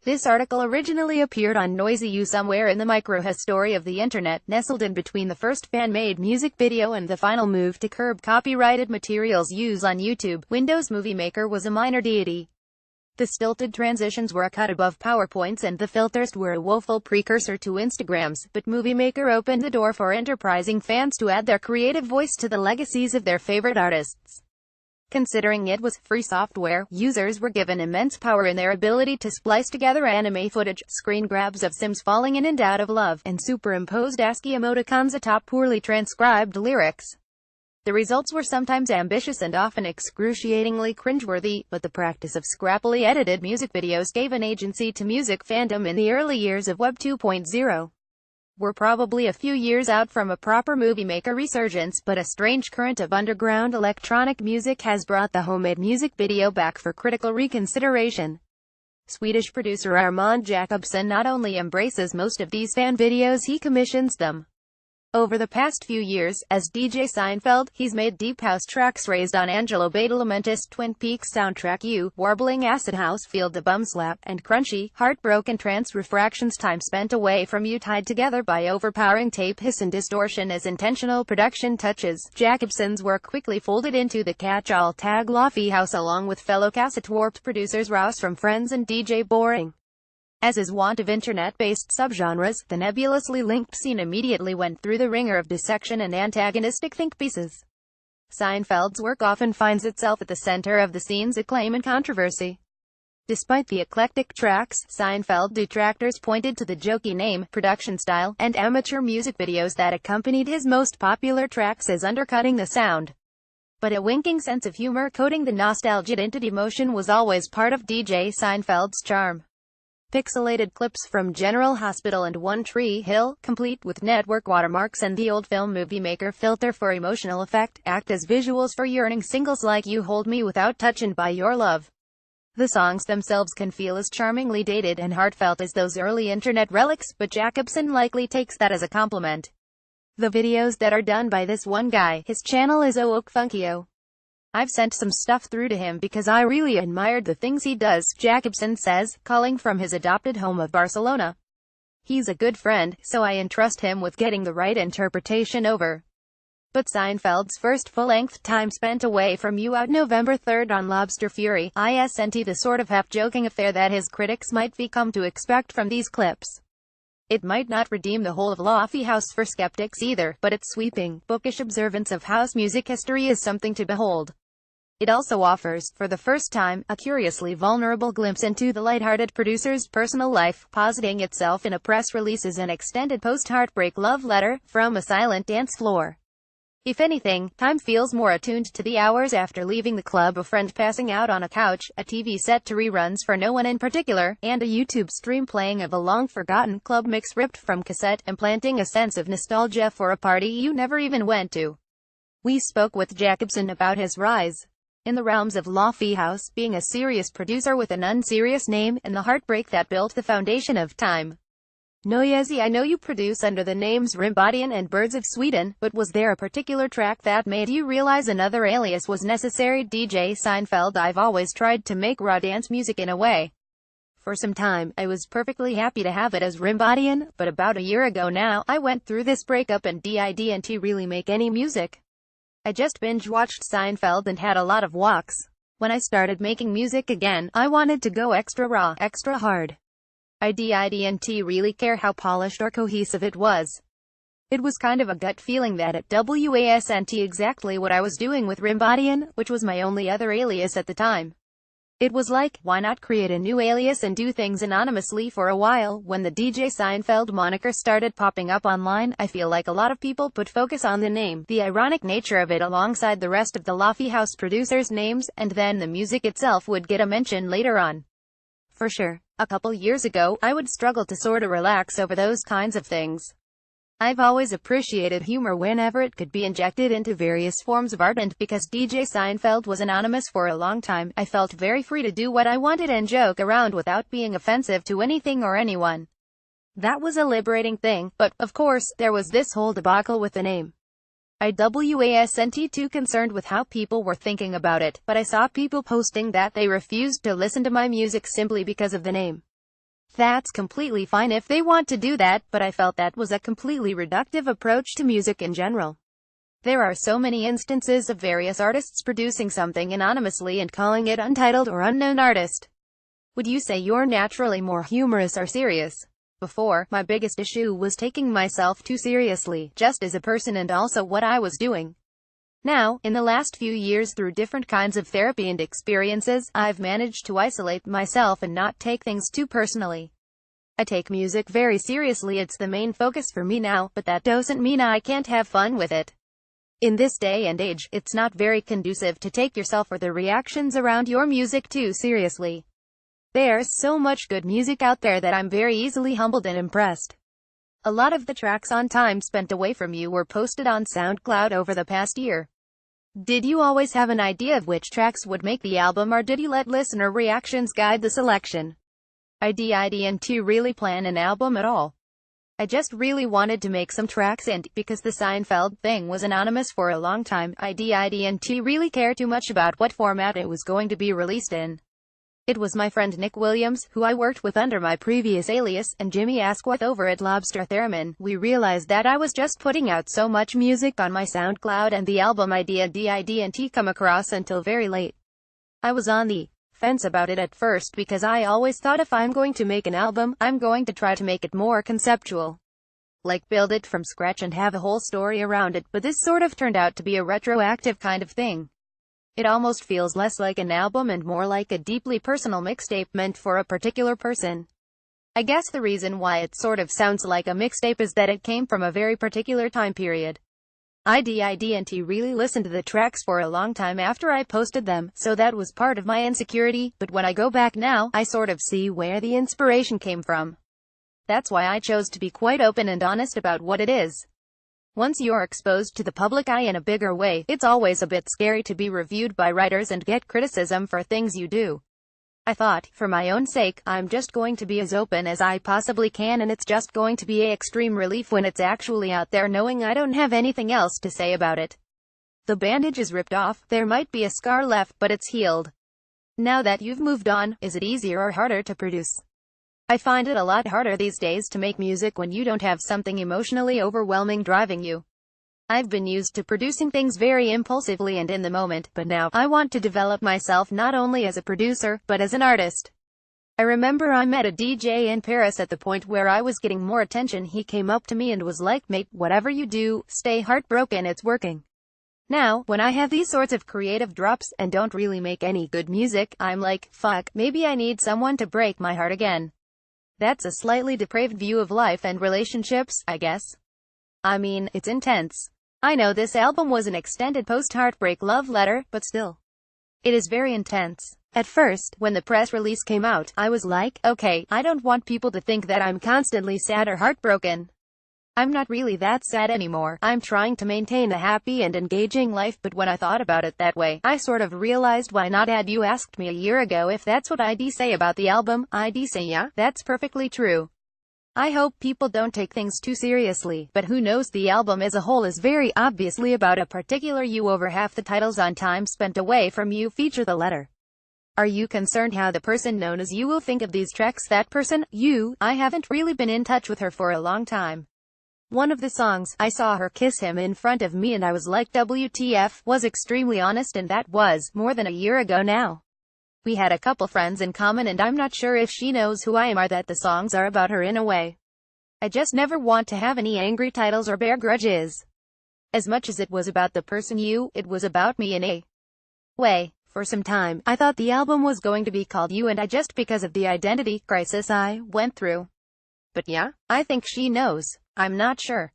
This article originally appeared on Noisey USSomewhere in the microhistory of the internet, nestled in between the first fan-made music video and the final move to curb copyrighted materials use on YouTube. Windows Movie Maker was a minor deity. The stilted transitions were a cut above PowerPoints and the filters were a woeful precursor to Instagrams, but Movie Maker opened the door for enterprising fans to add their creative voice to the legacies of their favorite artists. Considering it was free software, users were given immense power in their ability to splice together anime footage, screen grabs of Sims falling in and out of love, and superimposed ASCII emoticons atop poorly transcribed lyrics. The results were sometimes ambitious and often excruciatingly cringeworthy, but the practice of scrappily edited music videos gave an agency to music fandom in the early years of Web 2.0. We're probably a few years out from a proper Movie Maker resurgence, but a strange current of underground electronic music has brought the homemade music video back for critical reconsideration. Swedish producer Armand Jacobson not only embraces most of these fan videos, he commissions them. Over the past few years, as DJ Seinfeld, he's made deep house tracks raised on Angelo Badalamenti's Twin Peaks soundtrack warbling acid house Feel the Bum Slap, and crunchy, heartbroken trance refractions time spent away from you tied together by overpowering tape hiss and distortion as intentional production touches. Jacobson's work quickly folded into the catch-all tag Lofi House along with fellow cassette-warped producers Rouse from Friends and DJ Boring. As is wont of internet-based subgenres, the nebulously linked scene immediately went through the ringer of dissection and antagonistic think pieces. Seinfeld's work often finds itself at the center of the scene's acclaim and controversy. Despite the eclectic tracks, Seinfeld detractors pointed to the jokey name, production style, and amateur music videos that accompanied his most popular tracks as undercutting the sound. But a winking sense of humor coating the nostalgia into emotion was always part of DJ Seinfeld's charm. Pixelated clips from General Hospital and One Tree Hill, complete with network watermarks and the old film Movie Maker filter for emotional effect, act as visuals for yearning singles like You Hold Me Without Touch and By Your Love. The songs themselves can feel as charmingly dated and heartfelt as those early internet relics, but Jacobson likely takes that as a compliment. The videos that are done by this one guy, his channel is Funkio. I've sent some stuff through to him because I really admired the things he does, Jacobson says, calling from his adopted home of Barcelona. He's a good friend, so I entrust him with getting the right interpretation over. But Seinfeld's first full-length time spent away from you out November 3rd on Lobster Fury, isn't the sort of half-joking affair that his critics might be come to expect from these clips. It might not redeem the whole of Lofi House for skeptics either, but its sweeping, bookish observance of house music history is something to behold. It also offers, for the first time, a curiously vulnerable glimpse into the lighthearted producer's personal life, positing itself in a press release as an extended post-heartbreak love letter from a silent dance floor. If anything, time feels more attuned to the hours after leaving the club, a friend passing out on a couch, a TV set to reruns for no one in particular, and a YouTube stream playing of a long-forgotten club mix ripped from cassette, implanting a sense of nostalgia for a party you never even went to. We spoke with Jacobson about his rise in the realms of Lofi House, being a serious producer with an unserious name, and the heartbreak that built the foundation of time. Noisey, I know you produce under the names Rimbodian and Birds of Sweden, but was there a particular track that made you realize another alias was necessary? DJ Seinfeld, I've always tried to make raw dance music in a way. For some time, I was perfectly happy to have it as Rimbodian, but about a year ago now, I went through this breakup and didn't really make any music. I just binge-watched Seinfeld and had a lot of walks. When I started making music again, I wanted to go extra raw, extra hard. I didn't really care how polished or cohesive it was. It was kind of a gut feeling that it wasn't exactly what I was doing with Rimbodian, which was my only other alias at the time. It was like, why not create a new alias and do things anonymously for a while? When the DJ Seinfeld moniker started popping up online, I feel like a lot of people put focus on the name, the ironic nature of it alongside the rest of the Lofi House producers' names, and then the music itself would get a mention later on. For sure. A couple years ago, I would struggle to sorta relax over those kinds of things. I've always appreciated humor whenever it could be injected into various forms of art, and because DJ Seinfeld was anonymous for a long time, I felt very free to do what I wanted and joke around without being offensive to anything or anyone. That was a liberating thing, but, of course, there was this whole debacle with the name. I wasn't too concerned with how people were thinking about it, but I saw people posting that they refused to listen to my music simply because of the name. That's completely fine if they want to do that, but I felt that was a completely reductive approach to music in general. There are so many instances of various artists producing something anonymously and calling it untitled or unknown artist. Would you say you're naturally more humorous or serious? Before, my biggest issue was taking myself too seriously, just as a person and also what I was doing. Now, in the last few years through different kinds of therapy and experiences, I've managed to isolate myself and not take things too personally. I take music very seriously, it's the main focus for me now, but that doesn't mean I can't have fun with it. In this day and age, it's not very conducive to take yourself or the reactions around your music too seriously. There's so much good music out there that I'm very easily humbled and impressed. A lot of the tracks on Time Spent Away From You were posted on SoundCloud over the past year. Did you always have an idea of which tracks would make the album, or did you let listener reactions guide the selection? I didn't really plan an album at all. I just really wanted to make some tracks, and, because the Seinfeld thing was anonymous for a long time, I didn't really care too much about what format it was going to be released in. It was my friend Nick Williams, who I worked with under my previous alias, and Jimmy Asquith over at Lobster Theremin. We realized that I was just putting out so much music on my SoundCloud, and the album idea didn't come across until very late. I was on the fence about it at first because I always thought if I'm going to make an album, I'm going to try to make it more conceptual. Like build it from scratch and have a whole story around it, but this sort of turned out to be a retroactive kind of thing. It almost feels less like an album and more like a deeply personal mixtape meant for a particular person. I guess the reason why it sort of sounds like a mixtape is that it came from a very particular time period. I didn't really listen to the tracks for a long time after I posted them, so that was part of my insecurity, but when I go back now, I sort of see where the inspiration came from. That's why I chose to be quite open and honest about what it is. Once you're exposed to the public eye in a bigger way, it's always a bit scary to be reviewed by writers and get criticism for things you do. I thought, for my own sake, I'm just going to be as open as I possibly can, and it's just going to be an extreme relief when it's actually out there knowing I don't have anything else to say about it. The bandage is ripped off, there might be a scar left, but it's healed. Now that you've moved on, is it easier or harder to produce? I find it a lot harder these days to make music when you don't have something emotionally overwhelming driving you. I've been used to producing things very impulsively and in the moment, but now, I want to develop myself not only as a producer, but as an artist. I remember I met a DJ in Paris at the point where I was getting more attention. He came up to me and was like, "Mate, whatever you do, stay heartbroken, it's working." Now, when I have these sorts of creative drops, and don't really make any good music, I'm like, fuck, maybe I need someone to break my heart again. That's a slightly depraved view of life and relationships, I guess. I mean, it's intense. I know this album was an extended post-heartbreak love letter, but still. It is very intense. At first, when the press release came out, I was like, okay, I don't want people to think that I'm constantly sad or heartbroken. I'm not really that sad anymore. I'm trying to maintain a happy and engaging life, but when I thought about it that way, I sort of realized why not. Had you asked me a year ago if that's what I'd say about the album, I'd say yeah, that's perfectly true. I hope people don't take things too seriously, but who knows, the album as a whole is very obviously about a particular you. Over half the titles on Time Spent Away From You feature the letter. Are you concerned how the person known as you will think of these tracks? That person, you, I haven't really been in touch with her for a long time. One of the songs, I Saw Her Kiss Him in Front of Me and I Was Like WTF, was extremely honest, and that was more than a year ago now. We had a couple friends in common and I'm not sure if she knows who I am or that the songs are about her in a way. I just never want to have any angry titles or bear grudges. As much as it was about the person you, it was about me in a way. For some time, I thought the album was going to be called You and I, just because of the identity crisis I went through. But yeah, I think she knows. I'm not sure.